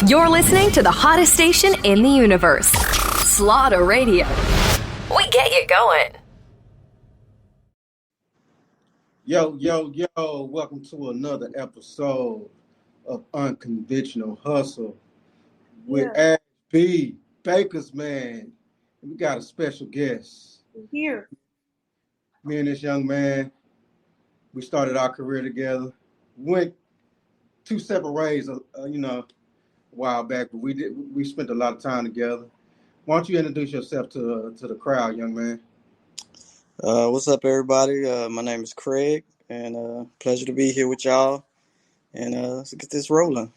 You're listening to the hottest station in the universe, Slaughter Radio. We get you going. Yo, yo, yo, welcome to another episode of Unconventional Hustle with Ash B, Baker's Man. We got a special guest. Here. Me and this young man, we started our career together. Went two separate ways, a while back, but we spent a lot of time together. Why don't you introduce yourself to the crowd, young man? What's up, everybody? My name is Craig, and pleasure to be here with y'all. And let's get this rolling.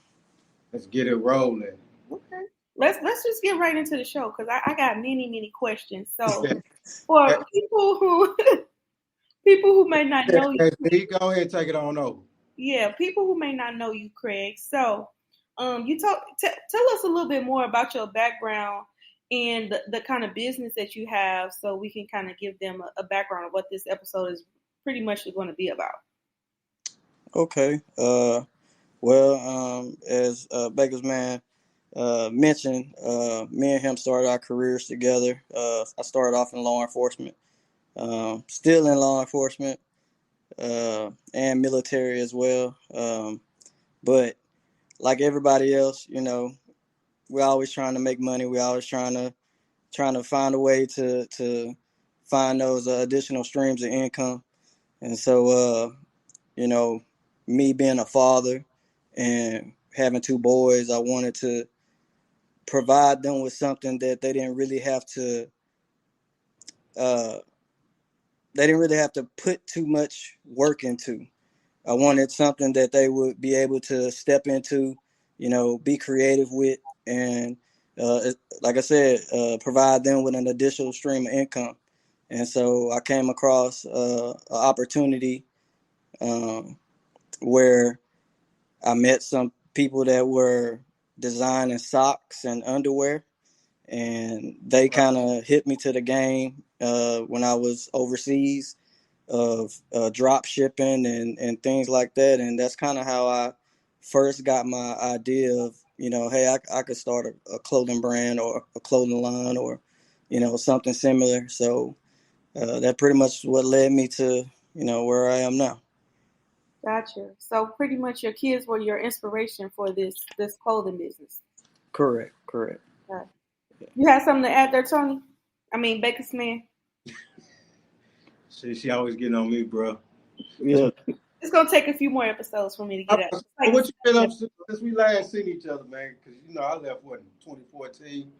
Let's get it rolling. Okay. Let's just get right into the show because I got many questions. So for people who may not know you, go ahead and take it on over. Yeah, people who may not know you, Craig. So you tell us a little bit more about your background and the kind of business that you have, so we can kind of give them a background of what this episode is pretty much going to be about. Okay. As Baker's Man mentioned, me and him started our careers together. I started off in law enforcement, still in law enforcement, and military as well. But like everybody else, we're always trying to make money. We're always trying to find a way to find those additional streams of income. And so, me being a father and having two boys, I wanted to provide them with something that they didn't really have to put too much work into. I wanted something that they would be able to step into, be creative with, and like I said, provide them with an additional stream of income. And so I came across an opportunity where I met some people that were designing socks and underwear, and they kind of hit me to the game when I was overseas of drop shipping and things like that. And that's kind of how I first got my idea of, hey, I could start a clothing brand or a clothing line or, something similar. So that pretty much what led me to, where I am now. Gotcha. So pretty much your kids were your inspiration for this clothing business. Correct. Okay. You have something to add there, Tony? Baker's Man. She always getting on me, bro. Yeah. It's gonna take a few more episodes for me to get out. What you been up to since we last seen each other, man? Because I left in 2014.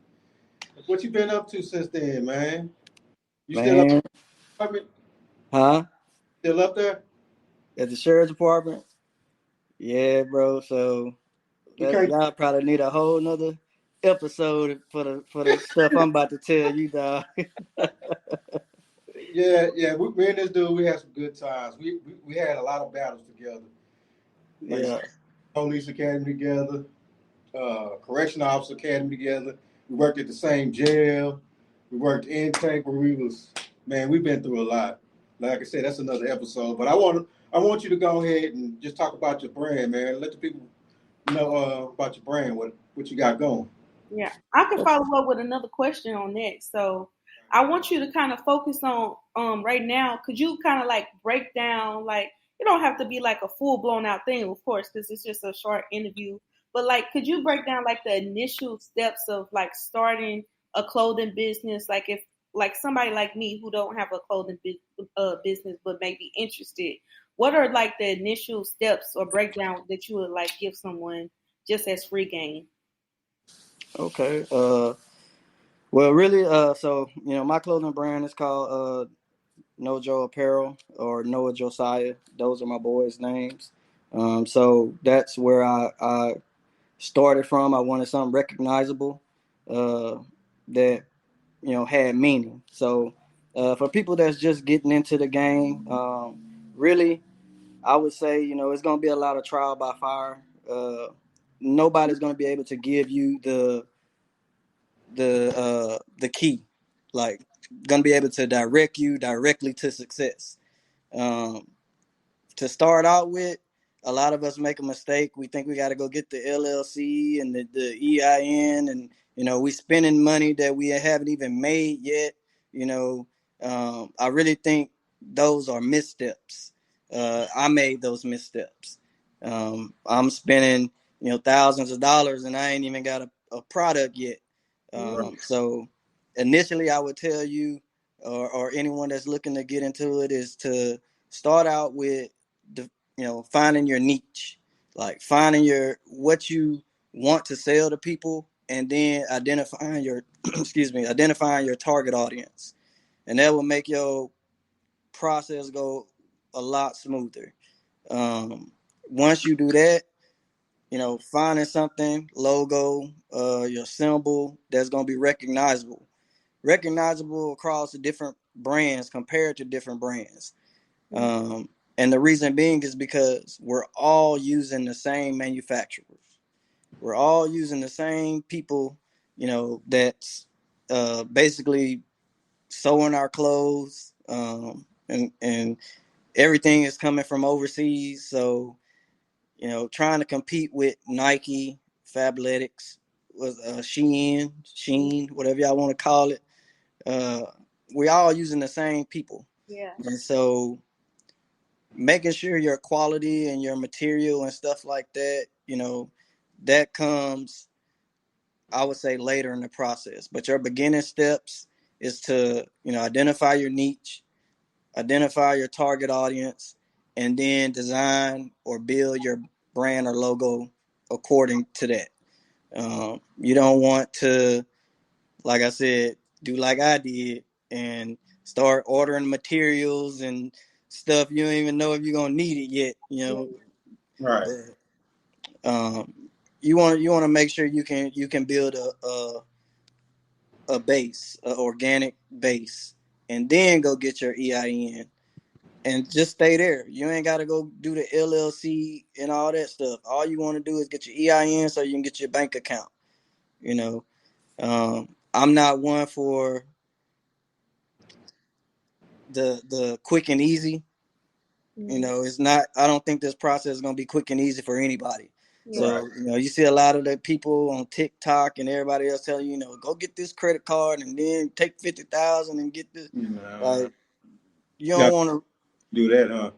What you been up to since then, man? You still up there? Department? Huh? Still up there? At the sheriff's department? Yeah, bro. So y'all probably need a whole nother episode for the stuff I'm about to tell you, dog. Yeah. Me and this dude, we had some good times. We had a lot of battles together. Police academy together, correctional officer academy together. We worked at the same jail. We worked intake where we've been through a lot. Like I said, that's another episode. But I want you to go ahead and just talk about your brand, man. Let the people know about your brand, what you got going. Yeah, I can follow up with another question on that. So I want you to kind of focus on right now. Could you kind of like break down, like, it don't have to be like a full blown out thing, of course, because it's just a short interview. But like, could you break down like the initial steps of like starting a clothing business? Like if like somebody like me who don't have a clothing business but may be interested, what are like the initial steps or breakdown that you would like give someone just as free game? Okay. Well, really, so, my clothing brand is called NoJo Apparel or Noah Josiah. Those are my boys' names. So that's where I started from. I wanted something recognizable that, had meaning. So for people that's just getting into the game, really, I would say, it's going to be a lot of trial by fire. Nobody's going to be able to give you the key, like going to be able to direct you directly to success. To start out with, a lot of us make a mistake. We think we got to go get the LLC and the EIN, and we spending money that we haven't even made yet. I really think those are missteps. I made those missteps. I'm spending thousands of dollars, and I ain't even got a product yet. So initially, I would tell you, or anyone that's looking to get into it, is to start out with finding your niche, like finding what you want to sell to people, and then identifying your identifying your target audience, and that will make your process go a lot smoother. Once you do that, finding something, logo, your symbol that's going to be recognizable across the different brands compared to different brands. And the reason being is because we're all using the same manufacturers. We're all using the same people, that's basically sewing our clothes, and everything is coming from overseas. So, trying to compete with Nike, Fabletics, Sheen, whatever y'all want to call it. We're all using the same people. Yeah. And so making sure your quality and your material and stuff like that, that comes, I would say, later in the process. But your beginning steps is to, identify your niche, identify your target audience, and then design or build your brand or logo according to that. You don't want to, like I said, do like I did and start ordering materials and stuff you don't even know if you're gonna need it yet. Right. But, you want to make sure you can build a base, an organic base, and then go get your EIN and just stay there. You ain't got to go do the LLC and all that stuff. All you want to do is get your EIN so you can get your bank account. I'm not one for the quick and easy. It's not. I don't think this process is gonna be quick and easy for anybody. So you see a lot of the people on TikTok and everybody else telling you, go get this credit card and then take 50,000 and get this. Like, you don't want to do that, huh?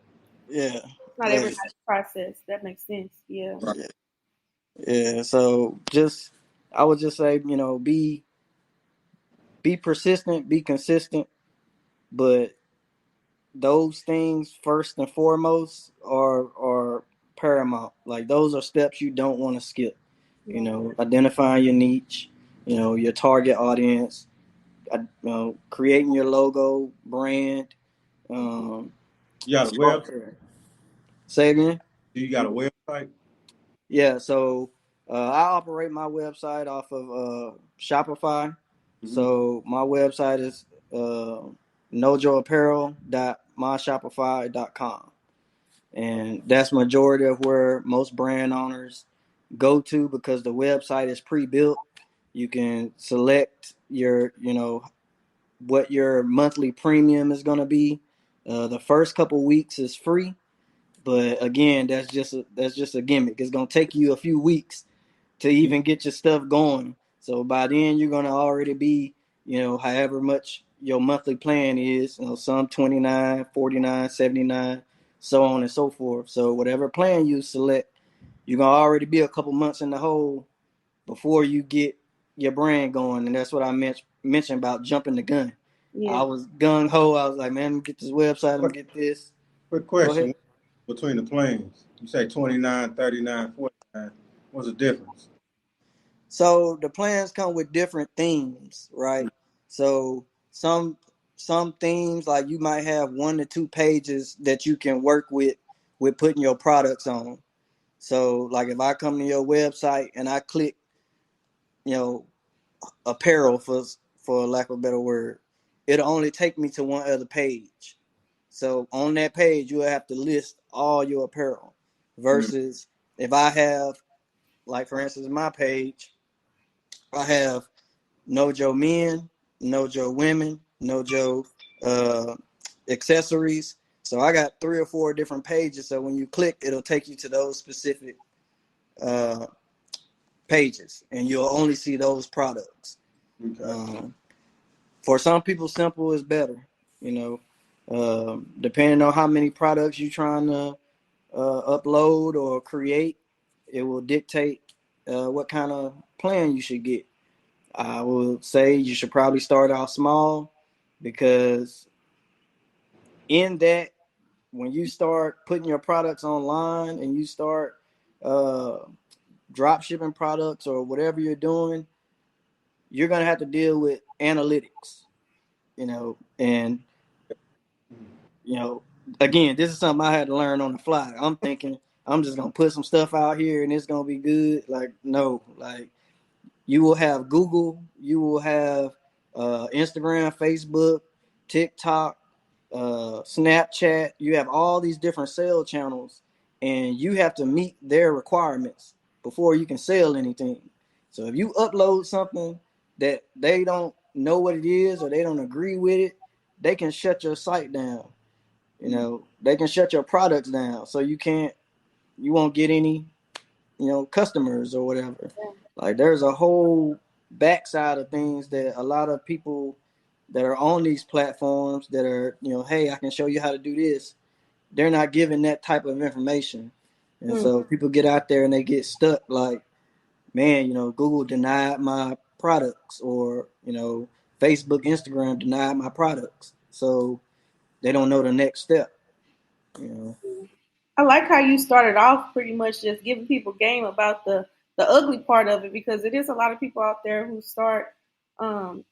Yeah. Not everybody's process. That makes sense. Yeah. Right. Yeah. So I would just say, be persistent, be consistent, but those things first and foremost are paramount. Like, those are steps you don't want to skip. Identifying your niche, your target audience, creating your logo, brand. You got a website? Say again? Do you got a website? Yeah, so I operate my website off of Shopify. So my website is nojoapparel.myshopify.com. And that's majority of where most brand owners go to, because the website is pre-built. You can select your, what your monthly premium is going to be. The first couple weeks is free, but again, that's just a gimmick. It's going to take you a few weeks to even get your stuff going. So by then you're going to already be, however much your monthly plan is, some 29, 49, 79, so on and so forth. So whatever plan you select, you're going to already be a couple months in the hole before you get your brand going. And that's what I mentioned about jumping the gun. Yeah. I was gung-ho. I was like, man, get this website, I'm get this. Quick question. Between the plans, you say 29, 39, 49. What's the difference? So the plans come with different themes, right? So some themes, like, you might have 1 to 2 pages that you can work with putting your products on. So, like, if I come to your website and I click, apparel, for lack of a better word, it'll only take me to one other page. So on that page, you'll have to list all your apparel. Versus if I have, like, for instance, my page, I have NoJo men, NoJo women, NoJo accessories. So I got 3 or 4 different pages. So when you click, it'll take you to those specific pages, and you'll only see those products. Okay. For some people, simple is better. Depending on how many products you're trying to upload or create, it will dictate what kind of plan you should get. I would say you should probably start out small, because in that, when you start putting your products online and you start drop shipping products or whatever you're doing, you're going to have to deal with analytics, and, again, this is something I had to learn on the fly. I'm thinking I'm just going to put some stuff out here and it's going to be good. Like, no, like, you will have Google, you will have Instagram, Facebook, TikTok, Snapchat. You have all these different sale channels, and you have to meet their requirements before you can sell anything. So if you upload something that they don't know what it is or they don't agree with it, they can shut your site down. They can shut your products down, so you won't get any, customers or whatever. Like, there's a whole backside of things that a lot of people that are on these platforms that are, hey, I can show you how to do this. They're not giving that type of information. And so people get out there and they get stuck like, man, Google denied my products, or, Facebook, Instagram denied my products. So they don't know the next step. I like how you started off pretty much just giving people game about the ugly part of it, because it is a lot of people out there who start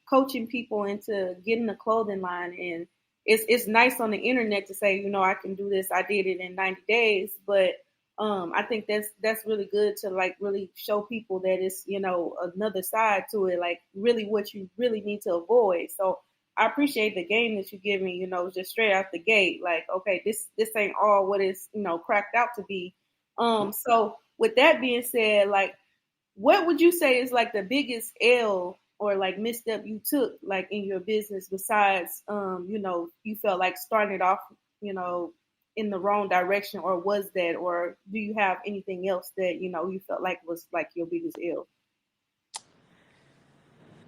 coaching people into getting a clothing line, and it's nice on the internet to say, I can do this. I did it in 90 days, but I think that's really good to like really show people that it's another side to it, like really what you really need to avoid. So I appreciate the game that you give me, just straight out the gate. Like, okay, this ain't all what it's, cracked out to be. So with that being said, like, what would you say is like the biggest L or like misstep you took like in your business, besides, you felt like starting it off, in the wrong direction, or was that, or do you have anything else that, you felt like was like your biggest L?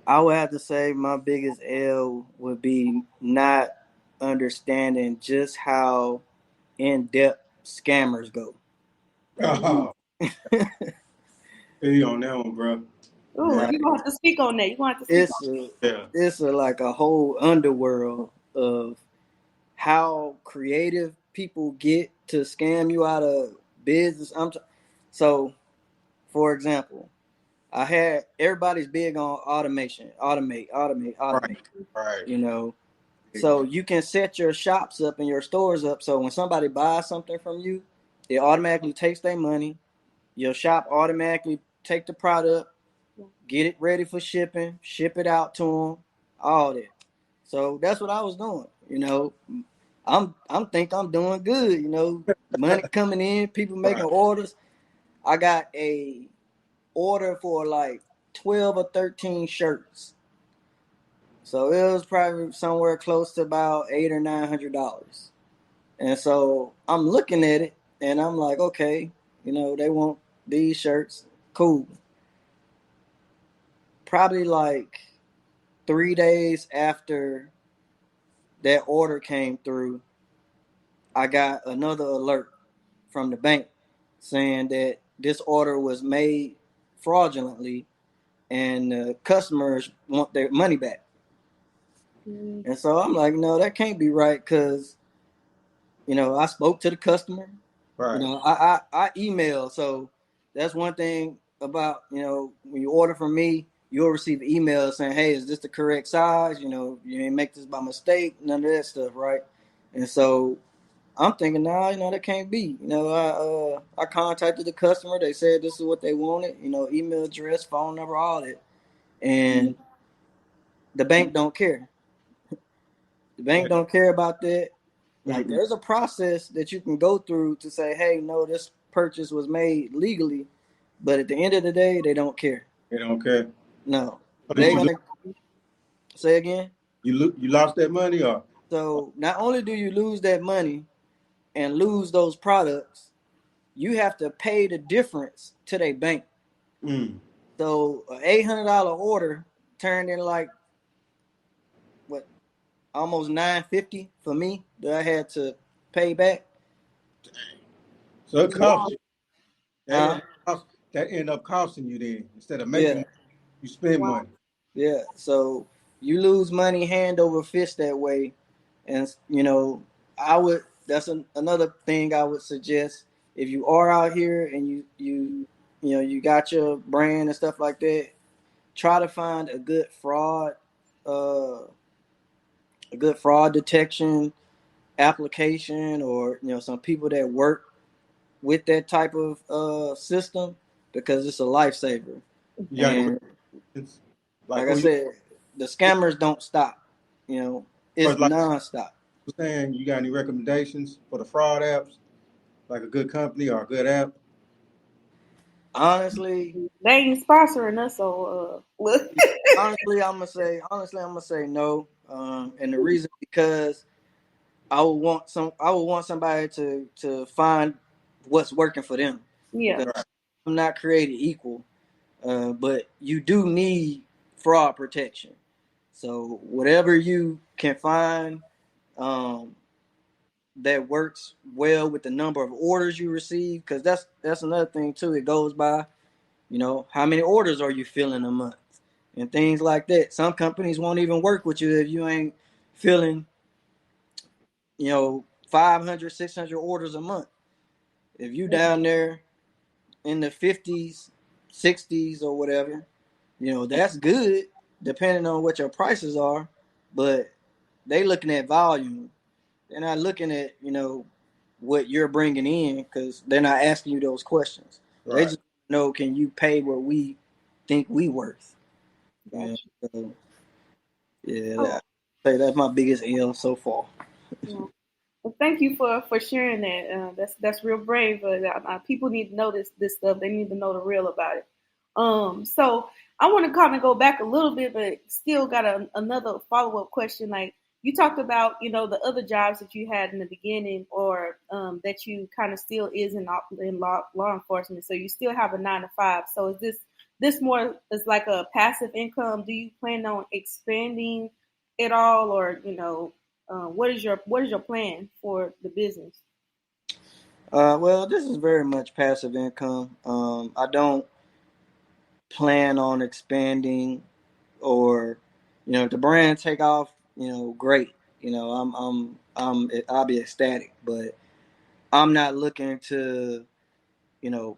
I would have to say my biggest L would be not understanding just how in-depth scammers go. Oh, hey, on that one, bro. Ooh, Like, you're gonna have to speak on that. You're gonna have to speak on that. it's like a whole underworld of how creative people get to scam you out of business. So, for example, everybody's big on automation, automate. Right. So you can set your shops up and your stores up, so when somebody buys something from you, it automatically takes their money. Your shop automatically take the product, get it ready for shipping, ship it out to them, all that. So that's what I was doing. I'm think I'm doing good. Money coming in, people making orders. I got a order for like 12 or 13 shirts. So it was probably somewhere close to about $800 or $900. And so I'm looking at it and I'm like, okay, they want these shirts. Cool. Probably like 3 days after that order came through, I got another alert from the bank saying that this order was made fraudulently and the customers want their money back. And so I'm like, no, that can't be right, because, I spoke to the customer. Right. I email. So that's one thing about, when you order from me, you'll receive an email saying, hey, is this the correct size? You didn't make this by mistake, none of that stuff, right? And so I'm thinking, nah, that can't be. I contacted the customer. They said this is what they wanted, email address, phone number, all that. And the bank don't care. The bank don't care about that. Like, there's a process that you can go through to say, hey, no, this purchase was made legally. But at the end of the day, they don't care. They don't care. No. They're going to say again. You lost that money, or? So not only do you lose that money, and lose those products, you have to pay the difference to their bank. So an $800 order turned in like what, almost $950 for me that I had to pay back. So it costs you. Huh? That end up costing you then. Instead of making Yeah, money, you spend Wow. money. yeah. So you lose money hand over fist that way, and I would. That's another thing I would suggest if you are out here and you got your brand and stuff like that. Try to find uh, a good fraud detection application, or some people that work with that type of system, because it's a lifesaver. You got any And recommendations? like Like I who you said, the scammers don't stop. It's or like nonstop. you were saying, you got any recommendations for the fraud apps? Like a good company or a good app? Honestly, They ain't sponsoring us, so look. honestly, I'm gonna say no. And the reason, because I would want somebody to find what's working for them, Yeah. because Right. I'm not created equal. But you do need fraud protection. So whatever you can find um, that works well with the number of orders you receive, because that's another thing too. It goes by, how many orders are you filling a month and things like that. Some companies won't even work with you if you ain't filling, 500, 600 orders a month. If you down there in the 50s, 60s or whatever, that's good depending on what your prices are, but they looking at volume. They're not looking at, what you're bringing in, because they're not asking you those questions. They Right. just know, can you pay what we think we worth? Yeah, Gotcha. so, yeah, Oh, say that's my biggest L so far. yeah. Well, thank you for sharing that. That's real brave. But people need to know this stuff. They need to know the real about it. So I want to kind of go back a little bit, but still got another follow up question. Like you talked about, the other jobs that you had in the beginning, or that you kind of still is in law enforcement. So you still have a 9 to 5. So is this more is like a passive income? Do you plan on expanding it all, or what is your plan for the business? Well, this is very much passive income. I don't plan on expanding, or if the brand take off, great. I'll be ecstatic, but I'm not looking to, you know,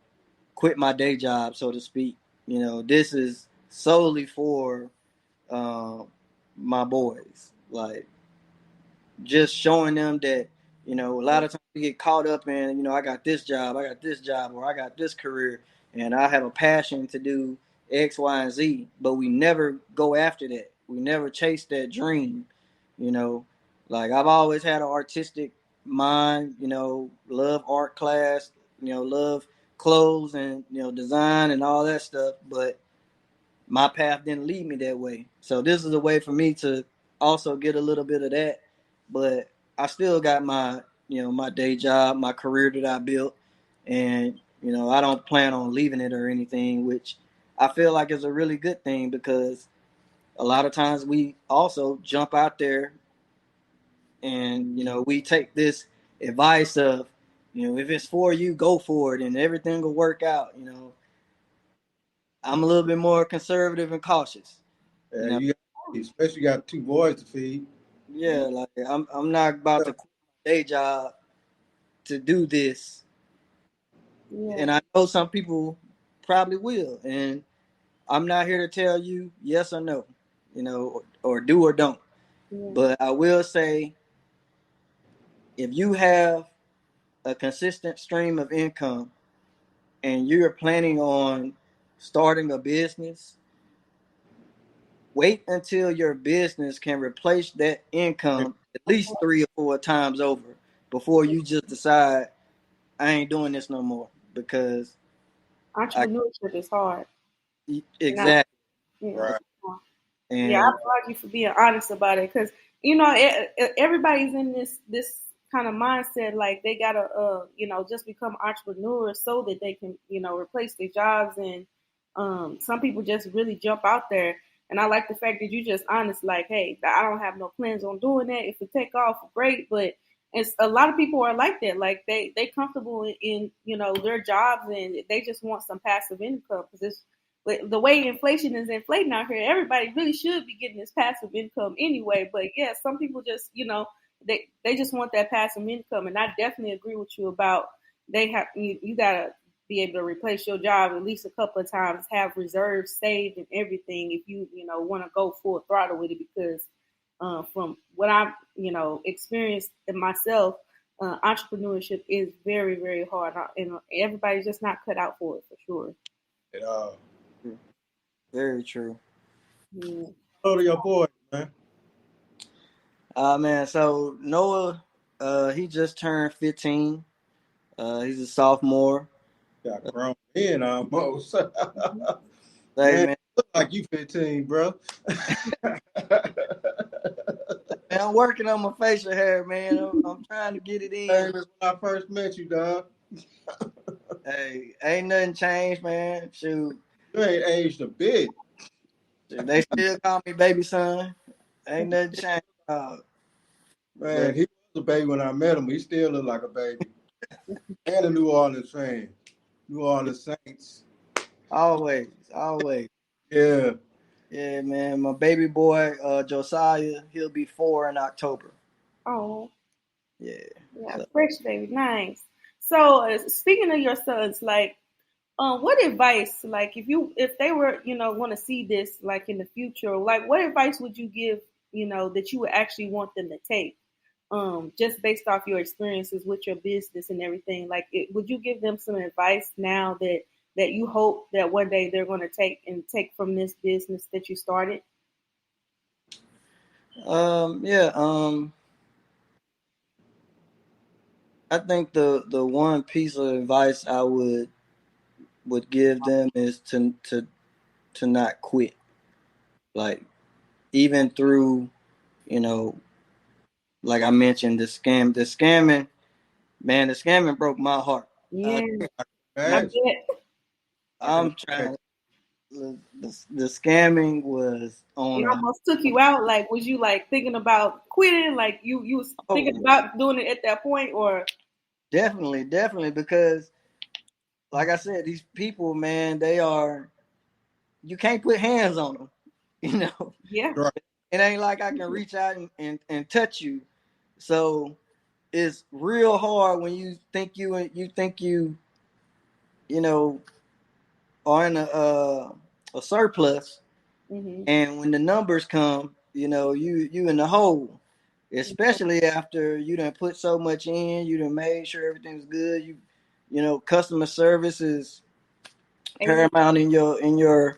quit my day job, so to speak. This is solely for um, my boys. Like, just showing them that, a lot of times we get caught up in, I got this job, or I got this career, and I have a passion to do X, Y, and Z, but we never go after that. We never chase that dream, you know. Like, I've always had an artistic mind, love art class, love clothes and, design and all that stuff, but my path didn't lead me that way. So this is a way for me to also get a little bit of that, but I still got my, my day job, my career that I built, and I don't plan on leaving it or anything, which I feel like is a really good thing, because a lot of times we also jump out there and we take this advice of, if it's for you, go for it and everything will work out. I'm a little bit more conservative and cautious. You know, Especially got 2 boys to feed. Yeah, like I'm not about to quit my day job to do this, Yeah, and I know some people probably will, and I'm not here to tell you yes or no, or do or don't. yeah. But I will say, if you have a consistent stream of income and you're planning on starting a business, wait until your business can replace that income at least 3 or 4 times over before you just decide, I ain't doing this no more, because I Entrepreneurship is hard. Not, exactly. it's Right. hard. Yeah, I And applaud you for being honest about it, because everybody's in this kind of mindset, like they gotta, just become entrepreneurs so that they can, replace their jobs. And some people just really jump out there. And I like the fact that you just honest, like, hey, I don't have no plans on doing that. If it take off, great. But it's a lot of people are like that. Like they comfortable in their jobs, and they just want some passive income because the way inflation is inflating out here, everybody really should be getting this passive income anyway. But yeah, some people just, they just want that passive income. And I definitely agree with you about you gotta be able to replace your job at least a couple of times, have reserves saved and everything if you, want to go full throttle with it. Because from what I've, experienced in myself, entrepreneurship is very, very hard. And everybody's just not cut out for it, for sure. Very true. Yeah. How old are your boys, man? Man, so Noah, he just turned 15. He's a sophomore. Got grown in almost. Hey, man, look like you 15, bro. Man, I'm working on my facial hair, man. I'm trying to get it in. Same as when I first met you, dog. Hey, ain't nothing changed, man. Shoot. You ain't aged a bit. Shoot, they still call me baby son. Ain't nothing changed. Man, he was a baby when I met him. He still looked like a baby. And a New Orleans fan. New Orleans Saints. Always. Yeah. Yeah, man. My baby boy, Josiah, he'll be 4 in October. Oh. Yeah. Yeah, fresh baby, nice. So speaking of your sons, like, what advice, like, if they were, want to see this, like, in the future, like, what advice would you give, that you would actually want them to take, just based off your experiences with your business and everything? Like, would you give them some advice now that you hope that one day they're going to take from this business that you started? I think the one piece of advice I would give them is to not quit. Like, even through, like I mentioned, the scamming broke my heart. Yeah, I bet. I'm trying. The scamming was on. It almost took you out. Like, was you like thinking about quitting? Like you was thinking about doing it at that point, or? Definitely, because, like I said, these people, man, you can't put hands on them, Yeah. It ain't like I can reach out and touch you. So it's real hard when you think you are in a surplus, Mm-hmm. and when the numbers come, you in the hole. Especially after you done put so much in, you done made sure everything's good. Customer service is paramount in your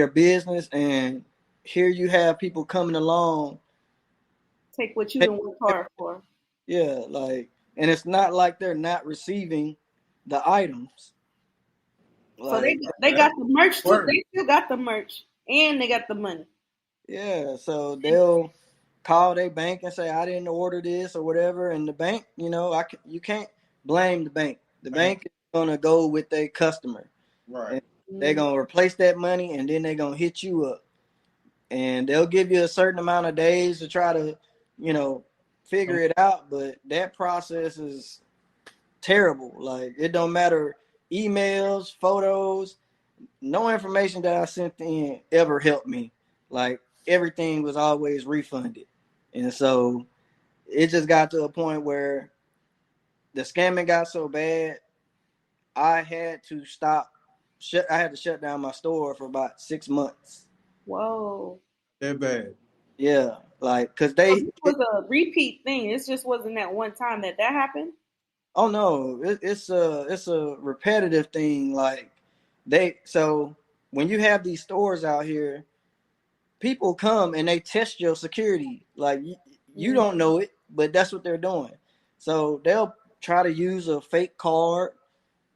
business, and here you have people coming along. Take what you done worked hard for. Yeah, and it's not like they're not receiving the items. So they got the merch too. They still got the merch, and they got the money. Yeah, so they'll call their bank and say, I didn't order this or whatever, and the bank, you can't blame the bank. The bank is gonna go with their customer, right? They're gonna replace that money, and then they're gonna hit you up, and they'll give you a certain amount of days to try to, figure it out. But that process is terrible. Like, it don't matter, emails, photos, no information that I sent in ever helped me. Like, everything was always refunded. And so it just got to a point where the scamming got so bad, I had to stop. I had to shut down my store for about 6 months. Whoa. That bad. Yeah, like, because it was a repeat thing. It just wasn't that one time that happened. Oh no, it's a repetitive thing. Like, so when you have these stores out here, people come and they test your security. Like, you don't know it, but that's what they're doing. So they'll try to use a fake card.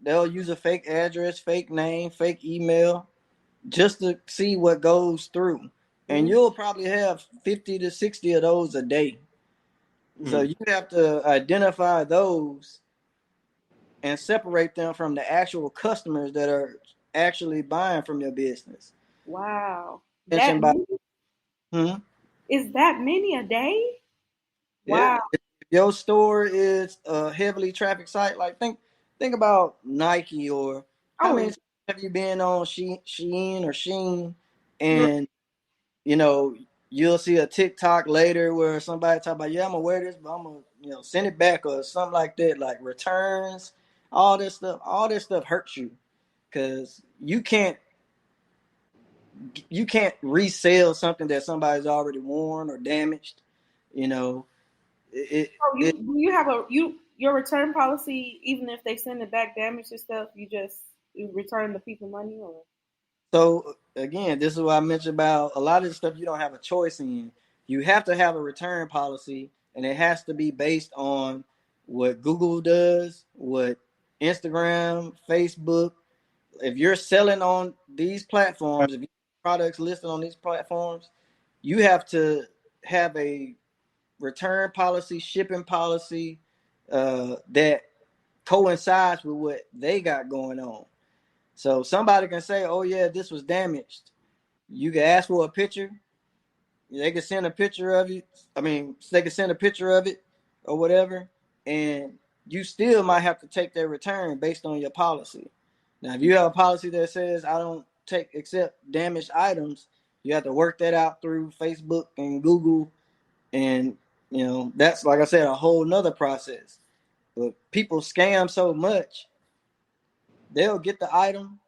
They'll use a fake address, fake name, fake email, just to see what goes through. And you'll probably have 50 to 60 of those a day. So you have to identify those and separate them from the actual customers that are actually buying from your business. Wow. That Mentioned by, is that many a day? yeah. Wow. If your store is a heavily trafficked site, like think about Nike, or how Oh, many yeah. times have you been on Shein or Sheen, Right. and you know, you'll see a TikTok later where somebody talk about, yeah, I'm gonna wear this, but I'm gonna, send it back or something like that, like returns, all this stuff hurts you because you can't resell something that somebody's already worn or damaged. You know, So you have your return policy, even if they send it back damaged and stuff, you return the people money, or? So again, this is what I mentioned about a lot of the stuff you don't have a choice in. You have to have a return policy, and it has to be based on what Google does, what Instagram, Facebook. If you're selling on these platforms, if you have products listed on these platforms, you have to have a return policy, shipping policy that coincides with what they got going on. So somebody can say, "Oh yeah, this was damaged." You can ask for a picture. They can send a picture of it. I mean, they can send a picture of it or whatever, and you still might have to take their return based on your policy. Now, if you have a policy that says I don't accept damaged items, you have to work that out through Facebook and Google, and that's, like I said, a whole nother process. But people scam so much, they'll get the item,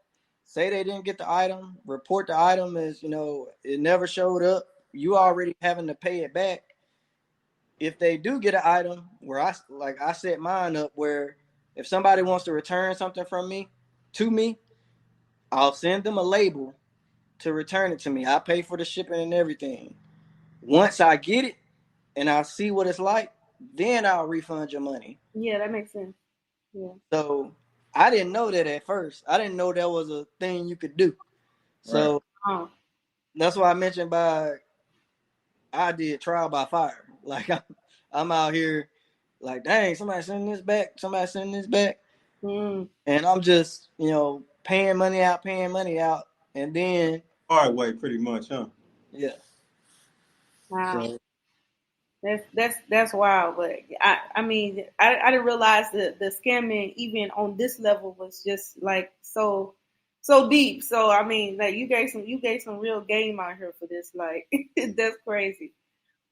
say they didn't get the item, report the item as, it never showed up. You already having to pay it back. If they do get an item, where I set mine up where if somebody wants to return something from me to me, I'll send them a label to return it to me. I pay for the shipping and everything. Once I get it and I see what it's like, then I'll refund your money. Yeah, that makes sense. Yeah. So I didn't know that at first. I didn't know that was a thing you could do. So that's why I mentioned I did trial by fire. Like I'm out here like, dang, somebody sending this back. And I'm just, paying money out. And then hard way, pretty much, huh? Yeah. Wow. So, That's wild, but I mean I didn't realize that the scamming even on this level was just like so deep. So I mean, like you gave some real game out here for this. Like that's crazy.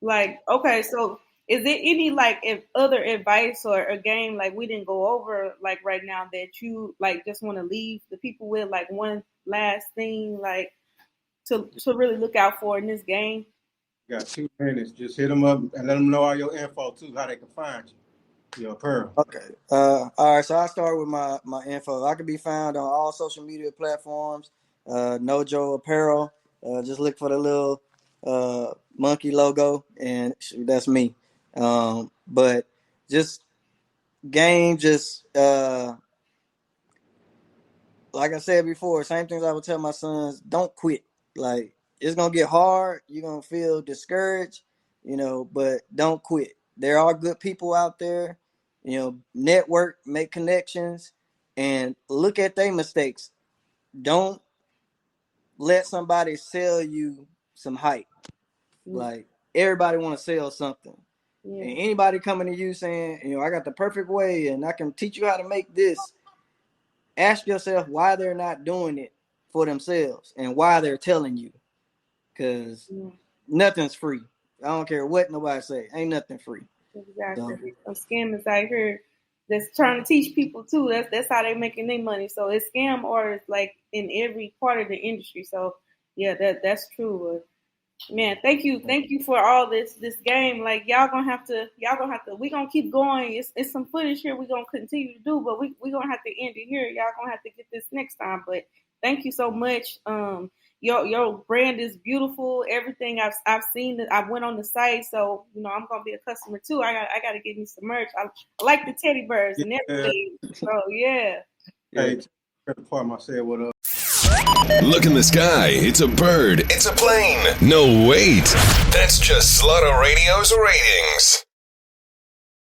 Like, okay, so is there any like other advice or a game like we didn't go over like right now that you like just want to leave the people with, like one last thing like to really look out for in this game? Got 2 minutes. Just hit them up and let them know all your info too, how they can find you. Your apparel. Okay. All right. So I start with my info. I can be found on all social media platforms. NoJo Apparel. Just look for the little monkey logo, and that's me. But just game, like I said before, same things I would tell my sons: don't quit. Like, it's gonna get hard. You're gonna feel discouraged, but don't quit. There are good people out there. Network, make connections, and look at their mistakes. Don't let somebody sell you some hype. Like, everybody want to sell something. Yeah. And anybody coming to you saying, I got the perfect way and I can teach you how to make this, ask yourself why they're not doing it for themselves and why they're telling you. Because nothing's free. I don't care what nobody say. Ain't nothing free. Exactly. Some scammers out here that's trying to teach people too. That's how they making their money. So it's scam artists like in every part of the industry. So yeah, that's true. Man, thank you for all this game. Like y'all gonna have to. We gonna keep going. It's some footage here. We gonna continue to do, but we gonna have to end it here. Y'all gonna have to get this next time. But thank you so much. Your brand is beautiful. Everything I've seen, I went on the site, so I'm gonna be a customer too. I got to get me some merch. I like the teddy bears and everything. So yeah. Hey, part I said what up. Look in the sky. It's a bird. It's a plane. No, wait. That's just Slaughter Radio's ratings.